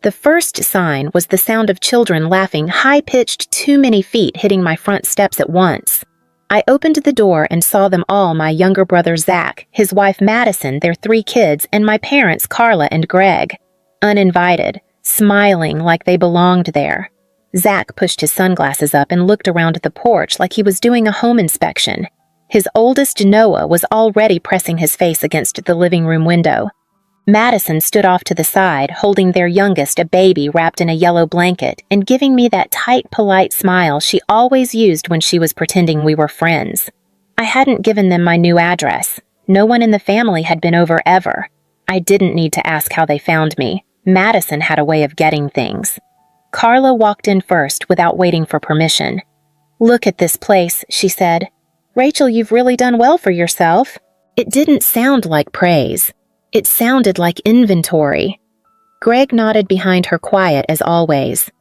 The first sign was the sound of children laughing high-pitched too many feet hitting my front steps at once. I opened the door and saw them all: my younger brother Zach, his wife Madison, their 3 kids, and my parents Carla and Greg. Uninvited, smiling like they belonged there. Zach pushed his sunglasses up and looked around the porch like he was doing a home inspection. His oldest, Noah, was already pressing his face against the living room window. Madison stood off to the side, holding their youngest, a baby wrapped in a yellow blanket, and giving me that tight, polite smile she always used when she was pretending we were friends. I hadn't given them my new address. No one in the family had been over ever. I didn't need to ask how they found me. Madison had a way of getting things. Carla walked in first without waiting for permission. "Look at this place," she said. "Rachel, you've really done well for yourself." It didn't sound like praise. It sounded like inventory. Greg nodded behind her, quiet as always.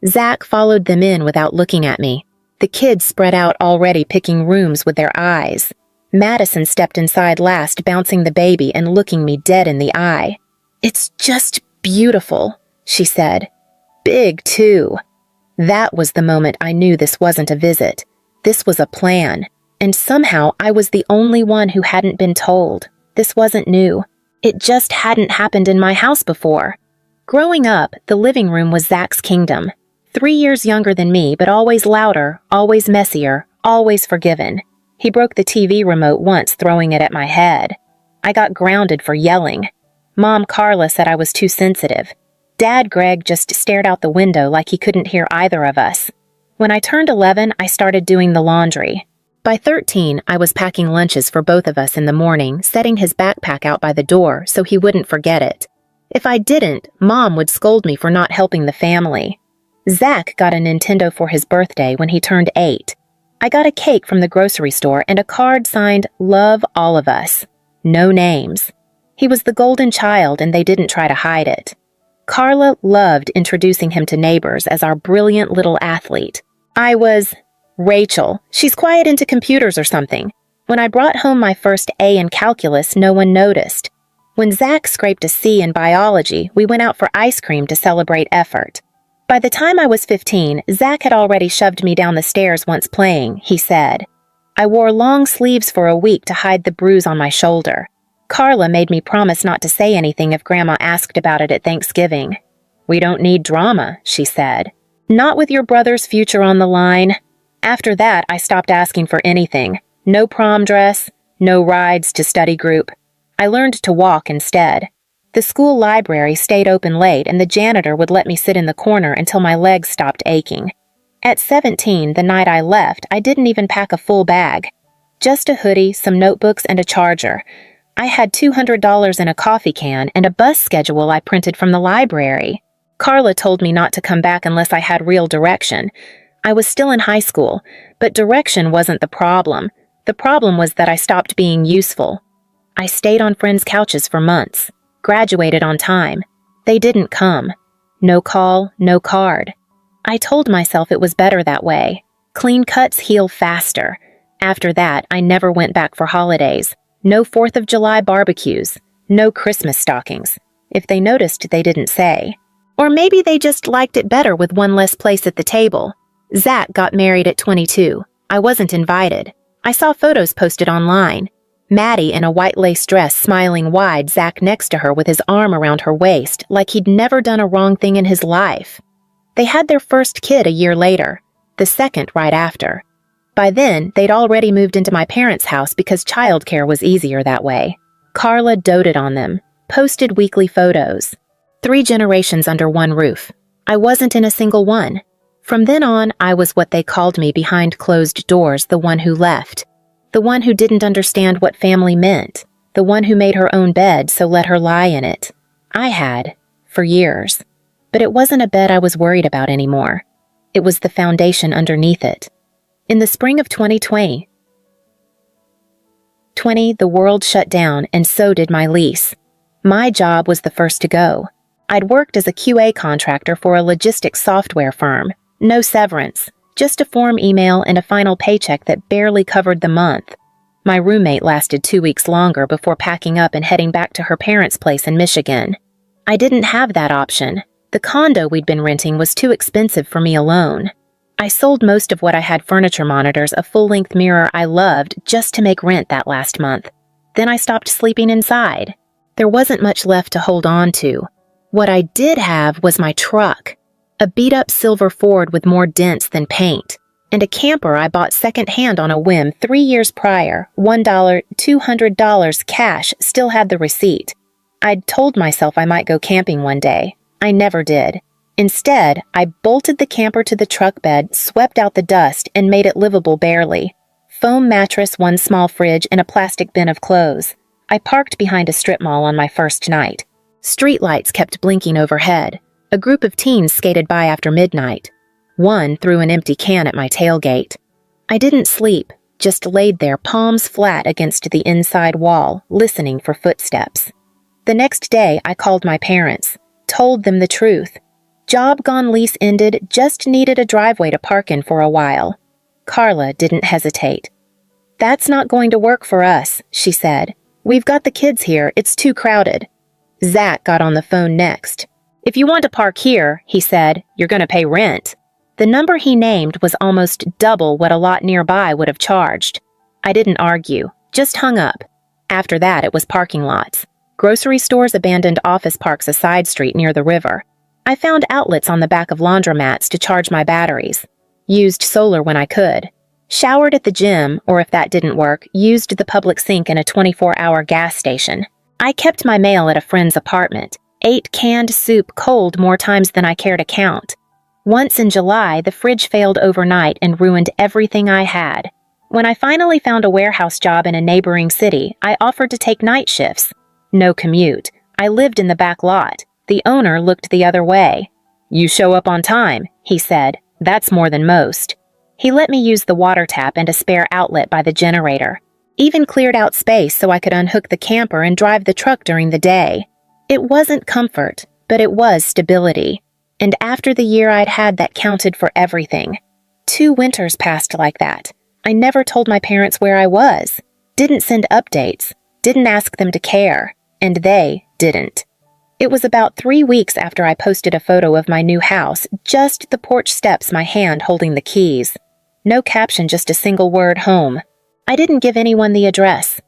Zach followed them in without looking at me. The kids spread out, already picking rooms with their eyes. Madison stepped inside last, bouncing the baby and looking me dead in the eye. "It's just beautiful," she said. "Big, too." That was the moment I knew this wasn't a visit. This was a plan. And somehow I was the only one who hadn't been told. This wasn't new. It just hadn't happened in my house before. Growing up, the living room was Zach's kingdom. 3 years younger than me, but always louder, always messier, always forgiven. He broke the TV remote once, throwing it at my head. I got grounded for yelling. Mom Carla said I was too sensitive. Dad Greg just stared out the window like he couldn't hear either of us. When I turned 11, I started doing the laundry. By 13, I was packing lunches for both of us in the morning, setting his backpack out by the door so he wouldn't forget it. If I didn't, Mom would scold me for not helping the family. Zach got a Nintendo for his birthday when he turned 8. I got a cake from the grocery store and a card signed, "Love all of us." No names. He was the golden child and they didn't try to hide it. Carla loved introducing him to neighbors as our brilliant little athlete. I was Rachel. She's quiet into computers or something. When I brought home my first A in calculus, no one noticed. When Zach scraped a C in biology, we went out for ice cream to celebrate effort. By the time I was 15, Zach had already shoved me down the stairs once playing, he said. I wore long sleeves for a week to hide the bruise on my shoulder. Carla made me promise not to say anything if Grandma asked about it at Thanksgiving. "We don't need drama," she said. "Not with your brother's future on the line." After that, I stopped asking for anything. No prom dress, no rides to study group. I learned to walk instead. The school library stayed open late and the janitor would let me sit in the corner until my legs stopped aching. At 17, the night I left, I didn't even pack a full bag. Just a hoodie, some notebooks, and a charger. I had $200 in a coffee can and a bus schedule I printed from the library. Carla told me not to come back unless I had real direction. I was still in high school, but direction wasn't the problem. The problem was that I stopped being useful. I stayed on friends' couches for months, graduated on time. They didn't come. No call, no card. I told myself it was better that way. Clean cuts heal faster. After that, I never went back for holidays. No 4th of July barbecues. No Christmas stockings. If they noticed, they didn't say. Or maybe they just liked it better with one less place at the table. Zach got married at 22. I wasn't invited. I saw photos posted online. Maddie in a white lace dress smiling wide, Zach next to her with his arm around her waist like he'd never done a wrong thing in his life. They had their first kid a year later, the second right after. By then, they'd already moved into my parents' house because childcare was easier that way. Carla doted on them, posted weekly photos. 3 generations under one roof. I wasn't in a single one. From then on, I was what they called me behind closed doors, the one who left. The one who didn't understand what family meant. The one who made her own bed, so let her lie in it. I had, for years. But it wasn't a bed I was worried about anymore. It was the foundation underneath it. In the spring of 2020, the world shut down, and so did my lease. My job was the first to go. I'd worked as a QA contractor for a logistics software firm. No severance, just a form email and a final paycheck that barely covered the month. My roommate lasted 2 weeks longer before packing up and heading back to her parents' place in Michigan. I didn't have that option. The condo we'd been renting was too expensive for me alone. I sold most of what I had: furniture monitors, a full-length mirror I loved, just to make rent that last month. Then I stopped sleeping inside. There wasn't much left to hold on to. What I did have was my truck, a beat-up silver Ford with more dents than paint, and a camper I bought second-hand on a whim 3 years prior. $1, $200 cash, still had the receipt. I'd told myself I might go camping one day. I never did. Instead, I bolted the camper to the truck bed, swept out the dust, and made it livable barely. Foam mattress, one small fridge, and a plastic bin of clothes. I parked behind a strip mall on my first night. Streetlights kept blinking overhead. A group of teens skated by after midnight. One threw an empty can at my tailgate. I didn't sleep, just laid there, palms flat against the inside wall, listening for footsteps. The next day, I called my parents, told them the truth. Job gone, lease ended, just needed a driveway to park in for a while. Carla didn't hesitate. "That's not going to work for us," she said. "We've got the kids here, it's too crowded." Zach got on the phone next. "If you want to park here," he said, "you're going to pay rent." The number he named was almost double what a lot nearby would have charged. I didn't argue, just hung up. After that, it was parking lots. Grocery stores, abandoned office parks, a side street near the river. I found outlets on the back of laundromats to charge my batteries. Used solar when I could. Showered at the gym, or if that didn't work, used the public sink in a 24-hour gas station. I kept my mail at a friend's apartment. Ate canned soup cold more times than I care to count. Once in July, the fridge failed overnight and ruined everything I had. When I finally found a warehouse job in a neighboring city, I offered to take night shifts. No commute. I lived in the back lot. The owner looked the other way. "You show up on time," he said. "That's more than most." He let me use the water tap and a spare outlet by the generator. Even cleared out space so I could unhook the camper and drive the truck during the day. It wasn't comfort, but it was stability. And after the year I'd had, that counted for everything. 2 winters passed like that. I never told my parents where I was. Didn't send updates. Didn't ask them to care. And they didn't. It was about 3 weeks after I posted a photo of my new house, just the porch steps, my hand holding the keys. No caption, just a single word: home. I didn't give anyone the address.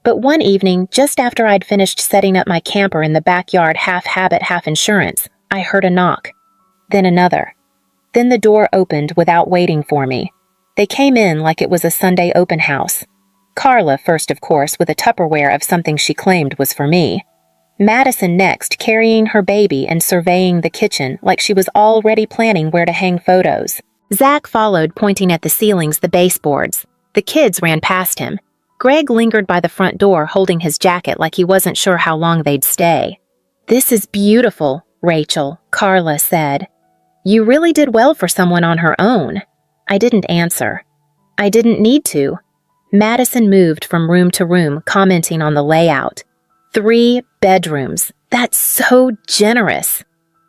But one evening, just after I'd finished setting up my camper in the backyard, half habit, half insurance, I heard a knock. Then another. Then the door opened without waiting for me. They came in like it was a Sunday open house. Carla first, of course, with a Tupperware of something she claimed was for me. Madison next, carrying her baby and surveying the kitchen like she was already planning where to hang photos. Zach followed, pointing at the ceilings, the baseboards. The kids ran past him. Greg lingered by the front door, holding his jacket like he wasn't sure how long they'd stay. "This is beautiful, Rachel," Carla said. "You really did well for someone on her own." I didn't answer. I didn't need to. Madison moved from room to room, commenting on the layout. 3 bedrooms. That's so generous.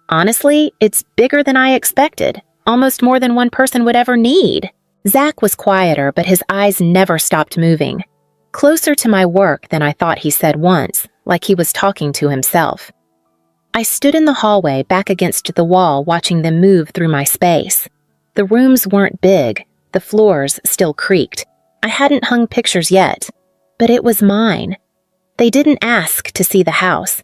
Honestly, it's bigger than I expected. Almost more than one person would ever need. Zach was quieter, but his eyes never stopped moving. Closer to my work than I thought, he said once, like he was talking to himself. I stood in the hallway, back against the wall, watching them move through my space. The rooms weren't big. The floors still creaked. I hadn't hung pictures yet, but it was mine. They didn't ask to see the house.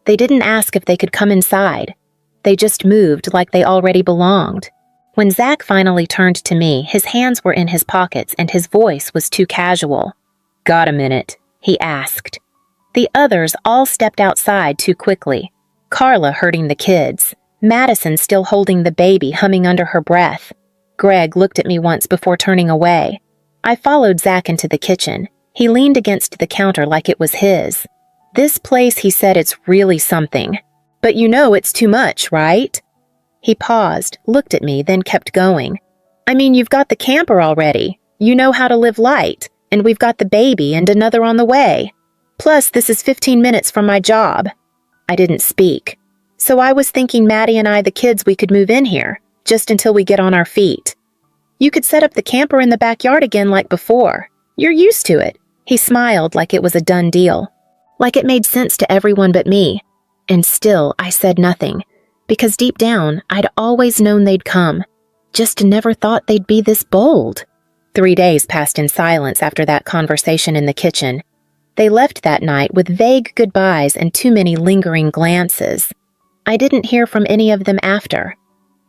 They didn't ask if they could come inside. They just moved like they already belonged. When Zach finally turned to me, his hands were in his pockets and his voice was too casual. "Got a minute?" he asked. The others all stepped outside too quickly. Carla herding the kids. Madison still holding the baby, humming under her breath. Greg looked at me once before turning away. I followed Zach into the kitchen. He leaned against the counter like it was his. "This place," he said, "it's really something. But you know it's too much, right?" He paused, looked at me, then kept going. "I mean, you've got the camper already. You know how to live light. And we've got the baby and another on the way. Plus, this is 15 minutes from my job." I didn't speak. "So I was thinking Maddie and I, the kids, we could move in here, just until we get on our feet. You could set up the camper in the backyard again like before. You're used to it." He smiled like it was a done deal. Like it made sense to everyone but me. And still, I said nothing. because deep down, I'd always known they'd come, just never thought they'd be this bold. 3 days passed in silence after that conversation in the kitchen. They left that night with vague goodbyes and too many lingering glances. I didn't hear from any of them after.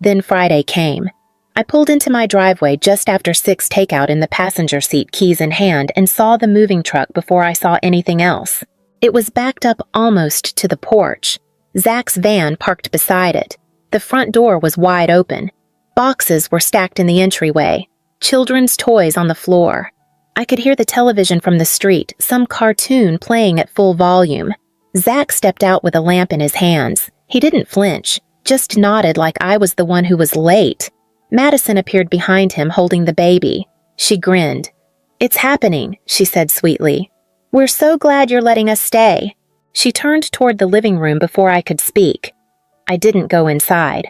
Then Friday came. I pulled into my driveway just after 6 takeout in the passenger seat, keys in hand, and saw the moving truck before I saw anything else. It was backed up almost to the porch. Zach's van parked beside it. The front door was wide open. Boxes were stacked in the entryway. Children's toys on the floor. I could hear the television from the street, some cartoon playing at full volume. Zach stepped out with a lamp in his hands. He didn't flinch, just nodded like I was the one who was late. Madison appeared behind him holding the baby. She grinned. "It's happening," she said sweetly. "We're so glad you're letting us stay." She turned toward the living room before I could speak. I didn't go inside.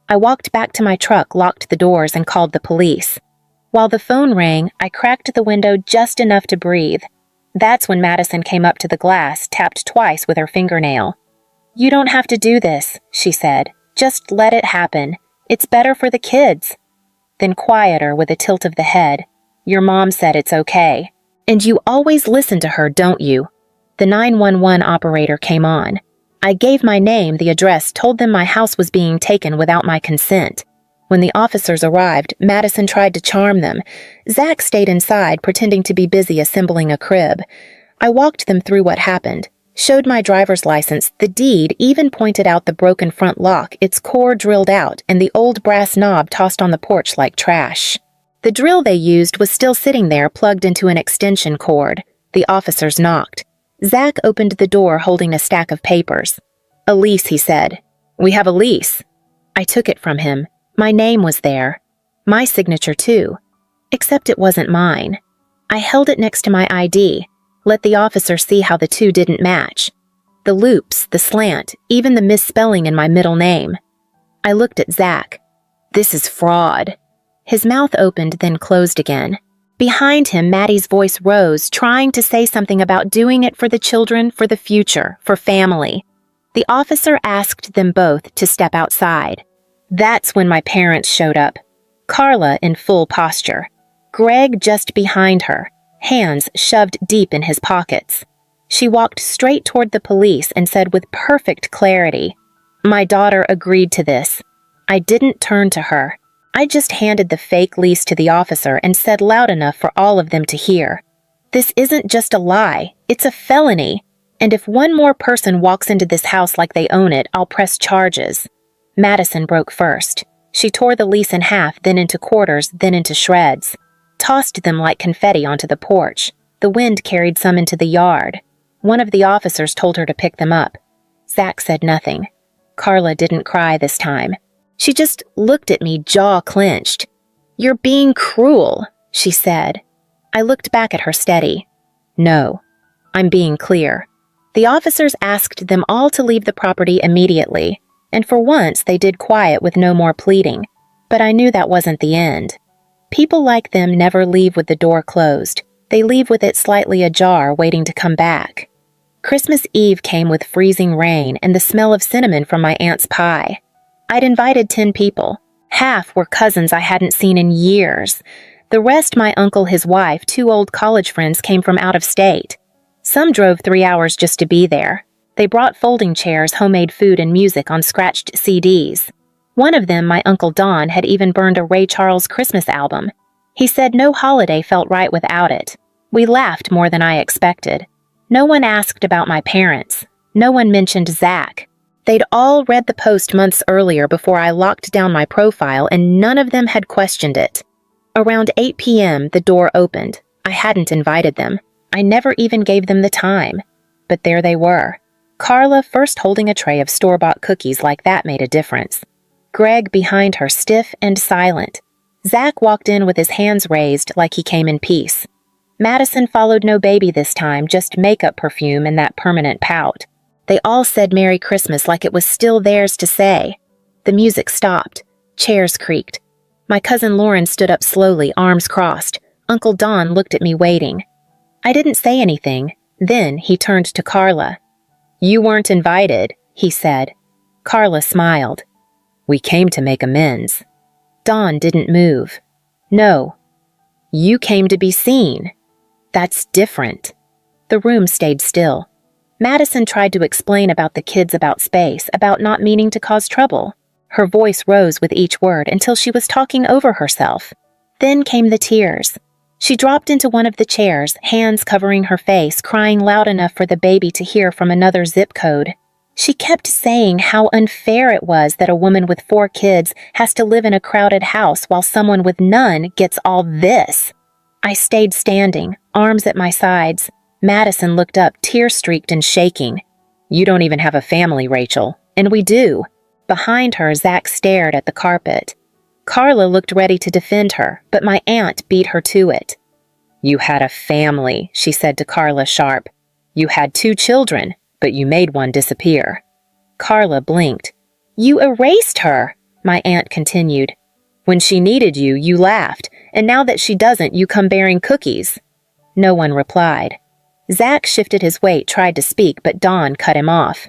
I walked back to my truck, locked the doors, and called the police. While the phone rang, I cracked the window just enough to breathe. That's when Madison came up to the glass, tapped twice with her fingernail. "You don't have to do this," she said. "Just let it happen. It's better for the kids." Then quieter with a tilt of the head. "Your mom said it's okay. And you always listen to her, don't you?" The 911 operator came on. I gave my name, the address, told them my house was being taken without my consent. When the officers arrived, Madison tried to charm them. Zach stayed inside, pretending to be busy assembling a crib. I walked them through what happened, showed my driver's license, the deed, even pointed out the broken front lock, its core drilled out, and the old brass knob tossed on the porch like trash. The drill they used was still sitting there, plugged into an extension cord. The officers knocked. Zach opened the door holding a stack of papers. "A lease," he said. "We have a lease." I took it from him. My name was there. My signature, too. Except it wasn't mine. I held it next to my ID, let the officer see how the two didn't match. The loops, the slant, even the misspelling in my middle name. I looked at Zach. "This is fraud." His mouth opened, then closed again. Behind him, Maddie's voice rose, trying to say something about doing it for the children, for the future, for family. The officer asked them both to step outside. That's when my parents showed up. Carla in full posture. Greg just behind her, hands shoved deep in his pockets. She walked straight toward the police and said with perfect clarity, "My daughter agreed to this." I didn't turn to her. I just handed the fake lease to the officer and said loud enough for all of them to hear. "This isn't just a lie, it's a felony. And if one more person walks into this house like they own it, I'll press charges." Madison broke first. She tore the lease in half, then into quarters, then into shreds. Tossed them like confetti onto the porch. The wind carried some into the yard. One of the officers told her to pick them up. Zach said nothing. Carla didn't cry this time. She just looked at me, jaw clenched. "You're being cruel," she said. I looked back at her steady. "No, I'm being clear." The officers asked them all to leave the property immediately, and for once they did quiet with no more pleading, but I knew that wasn't the end. People like them never leave with the door closed. They leave with it slightly ajar, waiting to come back. Christmas Eve came with freezing rain and the smell of cinnamon from my aunt's pie. I'd invited 10 people. Half were cousins I hadn't seen in years. The rest my uncle, his wife, 2 old college friends came from out of state. Some drove 3 hours just to be there. They brought folding chairs, homemade food, and music on scratched CDs. One of them, my Uncle Don, had even burned a Ray Charles Christmas album. He said no holiday felt right without it. We laughed more than I expected. No one asked about my parents. No one mentioned Zach. They'd all read the post months earlier before I locked down my profile, and none of them had questioned it. Around 8 p.m., the door opened. I hadn't invited them. I never even gave them the time. But there they were. Carla first holding a tray of store-bought cookies, like that made a difference. Greg behind her, stiff and silent. Zach walked in with his hands raised like he came in peace. Madison followed, no baby this time, just makeup perfume and that permanent pout. They all said Merry Christmas like it was still theirs to say. The music stopped. Chairs creaked. My cousin Lauren stood up slowly, arms crossed. Uncle Don looked at me, waiting. I didn't say anything. Then he turned to Carla. "You weren't invited," he said. Carla smiled. We came to make amends. Dawn didn't move. No. You came to be seen. That's different. The room stayed still. Madison tried to explain about the kids, about space, about not meaning to cause trouble. Her voice rose with each word until she was talking over herself. Then came the tears. She dropped into one of the chairs, hands covering her face, crying loud enough for the baby to hear from another zip code. She kept saying how unfair it was that a woman with 4 kids has to live in a crowded house while someone with none gets all this. I stayed standing, arms at my sides. Madison looked up, tear-streaked and shaking. You don't even have a family, Rachel. And we do. Behind her, Zach stared at the carpet. Carla looked ready to defend her, but my aunt beat her to it. You had a family, she said to Carla sharp. You had 2 children, but you made one disappear. Carla blinked. You erased her, my aunt continued. When she needed you, you laughed, and now that she doesn't, you come bearing cookies. No one replied. Zach shifted his weight, tried to speak, but Dawn cut him off.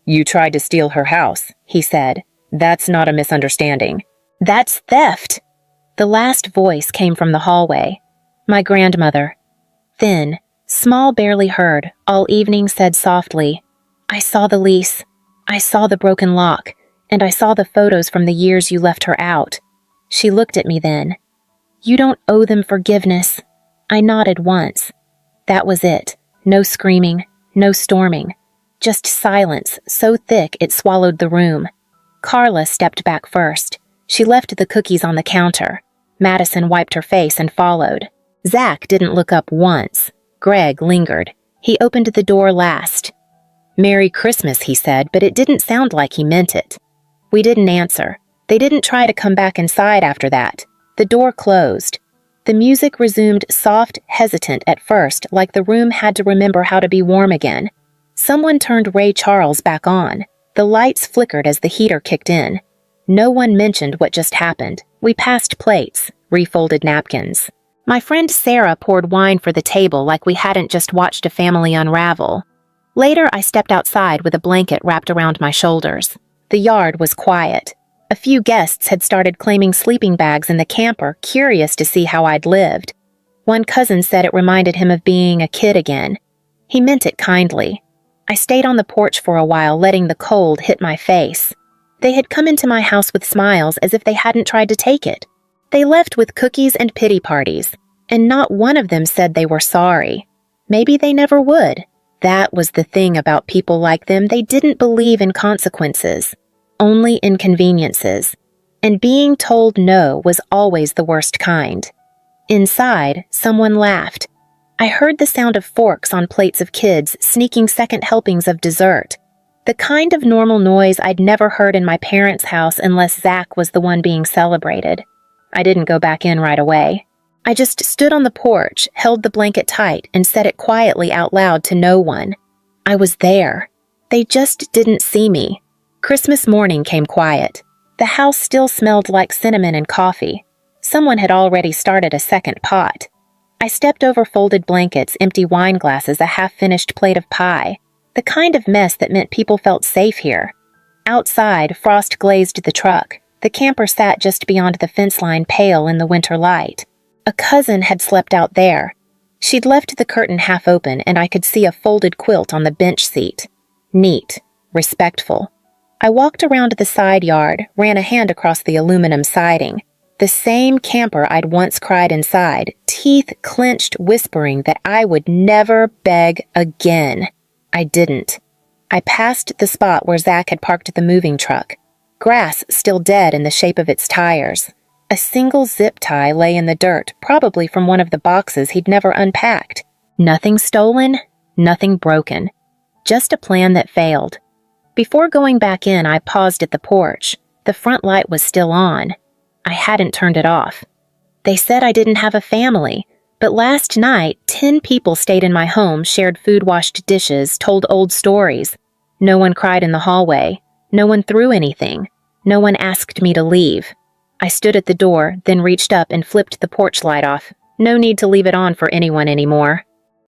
You tried to steal her house, he said. That's not a misunderstanding. That's theft. The last voice came from the hallway. My grandmother. Thin, small, barely heard, all evening said softly, I saw the lease. I saw the broken lock, and I saw the photos from the years you left her out. She looked at me then. You don't owe them forgiveness. I nodded once. That was it. No screaming, no storming. Just silence, so thick it swallowed the room. Carla stepped back first. She left the cookies on the counter. Madison wiped her face and followed. Zach didn't look up once. Greg lingered. He opened the door last. Merry Christmas, he said, but it didn't sound like he meant it. We didn't answer. They didn't try to come back inside after that. The door closed. The music resumed soft, hesitant at first, like the room had to remember how to be warm again. Someone turned Ray Charles back on. The lights flickered as the heater kicked in. No one mentioned what just happened. We passed plates, refolded napkins. My friend Sarah poured wine for the table like we hadn't just watched a family unravel. Later, I stepped outside with a blanket wrapped around my shoulders. The yard was quiet. A few guests had started claiming sleeping bags in the camper, curious to see how I'd lived. One cousin said it reminded him of being a kid again. He meant it kindly. I stayed on the porch for a while, letting the cold hit my face. They had come into my house with smiles as if they hadn't tried to take it. They left with cookies and pity parties, and not one of them said they were sorry. Maybe they never would. That was the thing about people like them. They didn't believe in consequences, only inconveniences. And being told no was always the worst kind. Inside, someone laughed. I heard the sound of forks on plates of kids sneaking second helpings of dessert. The kind of normal noise I'd never heard in my parents' house unless Zach was the one being celebrated. I didn't go back in right away. I just stood on the porch, held the blanket tight, and said it quietly out loud to no one. I was there. They just didn't see me. Christmas morning came quiet. The house still smelled like cinnamon and coffee. Someone had already started a second pot. I stepped over folded blankets, empty wine glasses, a half-finished plate of pie. The kind of mess that meant people felt safe here. Outside, frost glazed the truck. The camper sat just beyond the fence line, pale in the winter light. A cousin had slept out there. She'd left the curtain half open, and I could see a folded quilt on the bench seat. Neat, respectful. I walked around the side yard, ran a hand across the aluminum siding. The same camper I'd once cried inside, teeth clenched, whispering that I would never beg again. I didn't. I passed the spot where Zach had parked the moving truck. Grass still dead in the shape of its tires. A single zip tie lay in the dirt, probably from one of the boxes he'd never unpacked. Nothing stolen, nothing broken. Just a plan that failed. Before going back in, I paused at the porch. The front light was still on. I hadn't turned it off. They said I didn't have a family, but last night, 10 people stayed in my home, shared food-washed dishes, told old stories. No one cried in the hallway. No one threw anything. No one asked me to leave. I stood at the door, then reached up and flipped the porch light off. No need to leave it on for anyone anymore.